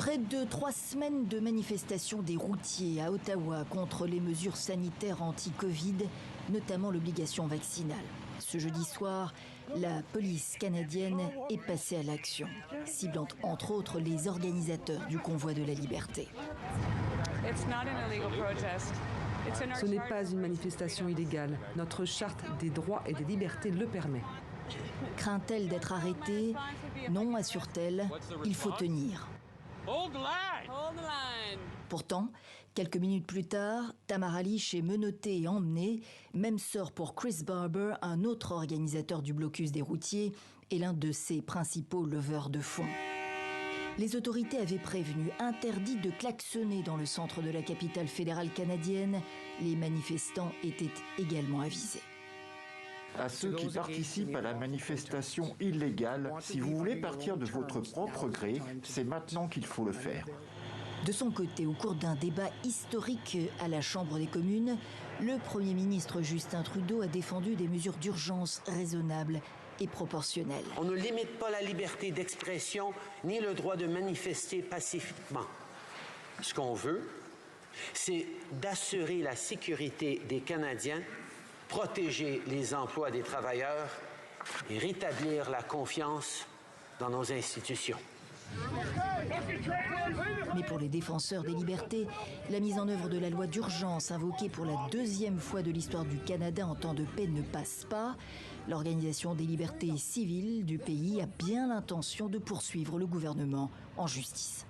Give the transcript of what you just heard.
Près de 3 semaines de manifestations des routiers à Ottawa contre les mesures sanitaires anti-Covid, notamment l'obligation vaccinale. Ce jeudi soir, la police canadienne est passée à l'action, ciblant entre autres les organisateurs du convoi de la liberté. Ce n'est pas une manifestation illégale. Notre charte des droits et des libertés le permet. Craint-elle d'être arrêtée? Non, assure-t-elle, il faut tenir. Pourtant, quelques minutes plus tard, Tamara Lich est menottée et emmenée. Même sort pour Chris Barber, un autre organisateur du blocus des routiers et l'un de ses principaux leveurs de fonds. Les autorités avaient prévenu, interdit de klaxonner dans le centre de la capitale fédérale canadienne. Les manifestants étaient également avisés. À ceux qui participent à la manifestation illégale, si vous voulez partir de votre propre gré, c'est maintenant qu'il faut le faire. De son côté, au cours d'un débat historique à la Chambre des communes, le Premier ministre Justin Trudeau a défendu des mesures d'urgence raisonnables et proportionnelles. On ne limite pas la liberté d'expression ni le droit de manifester pacifiquement. Ce qu'on veut, c'est d'assurer la sécurité des Canadiens, protéger les emplois des travailleurs et rétablir la confiance dans nos institutions. Mais pour les défenseurs des libertés, la mise en œuvre de la loi d'urgence invoquée pour la 2e fois de l'histoire du Canada en temps de paix ne passe pas. L'Organisation des libertés civiles du pays a bien l'intention de poursuivre le gouvernement en justice.